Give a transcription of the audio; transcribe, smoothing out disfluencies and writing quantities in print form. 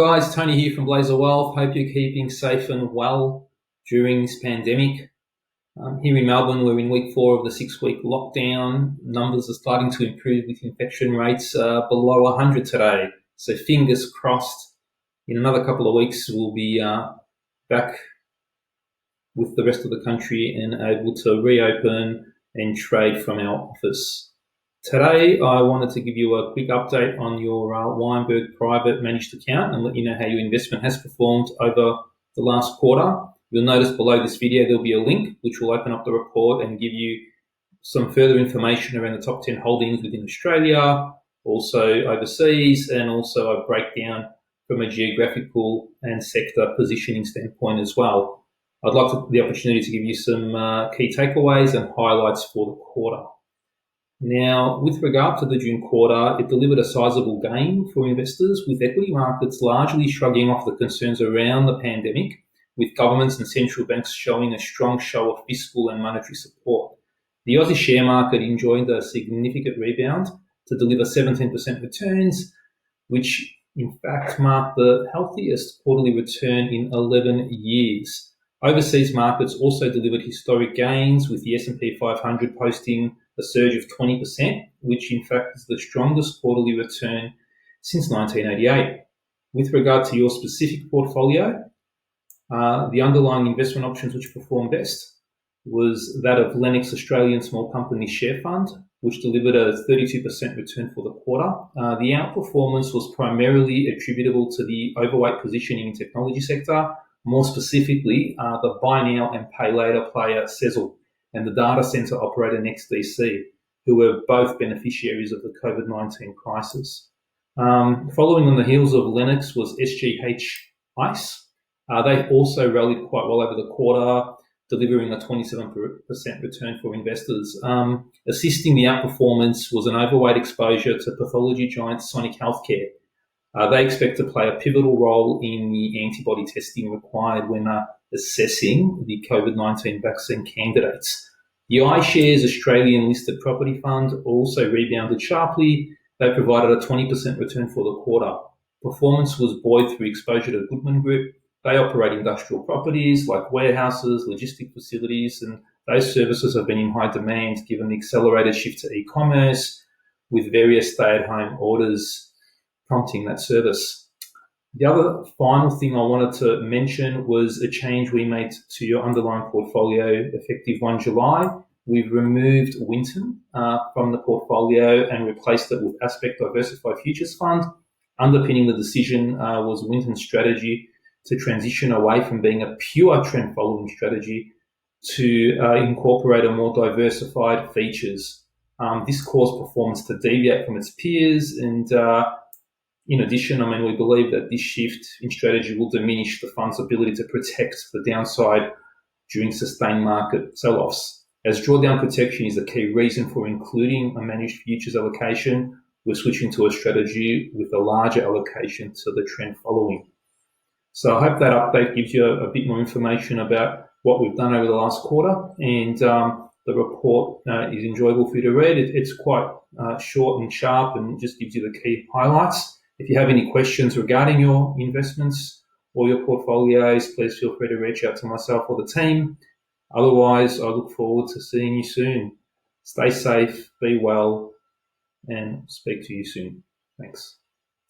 Guys, Tony here from Blazer Wealth. Hope you're keeping safe and well during this pandemic. Here in Melbourne, we're in week 4 of the 6-week lockdown. Numbers are starting to improve with infection rates below 100 today. So fingers crossed, in another couple of weeks, we'll be back with the rest of the country and able to reopen and trade from our office. Today, I wanted to give you a quick update on your Weinberg private managed account and let you know how your investment has performed over the last quarter. You'll notice below this video there'll be a link which will open up the report and give you some further information around the top 10 holdings within Australia, also overseas, and also a breakdown from a geographical and sector positioning standpoint as well. I'd like the opportunity to give you some key takeaways and highlights for the quarter. Now, with regard to the June quarter, it delivered a sizable gain for investors, with equity markets largely shrugging off the concerns around the pandemic, with governments and central banks showing a strong show of fiscal and monetary support. The Aussie share market enjoyed a significant rebound to deliver 17% returns, which in fact marked the healthiest quarterly return in 11 years. Overseas markets also delivered historic gains, with the S&P 500 posting a surge of 20%, which in fact is the strongest quarterly return since 1988. With regard to your specific portfolio, the underlying investment options which performed best was that of Lennox Australian Small Companies Share Fund, which delivered a 32% return for the quarter. The outperformance was primarily attributable to the overweight positioning in technology sector, more specifically the buy now and pay later player Sezzle and the data center operator NextDC, who were both beneficiaries of the COVID-19 crisis. Following on the heels of Lennox was SGH ICE. They also rallied quite well over the quarter, delivering a 27% return for investors. Assisting the outperformance was an overweight exposure to pathology giant Sonic Healthcare. They expect to play a pivotal role in the antibody testing required when assessing the COVID-19 vaccine candidates. The iShares Australian listed property fund also rebounded sharply. They provided a 20% return for the quarter. Performance was buoyed through exposure to Goodman Group. They operate industrial properties like warehouses, logistic facilities, and those services have been in high demand given the accelerated shift to e-commerce, with various stay-at-home orders prompting that service. The other final thing I wanted to mention was a change we made to your underlying portfolio effective 1 July. We've removed Winton from the portfolio and replaced it with Aspect Diversified Futures Fund. Underpinning the decision was Winton's strategy to transition away from being a pure trend following strategy to incorporate a more diversified features. This caused performance to deviate from its peers, and in addition, we believe that this shift in strategy will diminish the fund's ability to protect the downside during sustained market sell-offs. As drawdown protection is a key reason for including a managed futures allocation, we're switching to a strategy with a larger allocation to the trend following. So I hope that update gives you a bit more information about what we've done over the last quarter, and the report is enjoyable for you to read. It's quite short and sharp and just gives you the key highlights. If you have any questions regarding your investments or your portfolios, please feel free to reach out to myself or the team. Otherwise, I look forward to seeing you soon. Stay safe, be well, and speak to you soon. Thanks.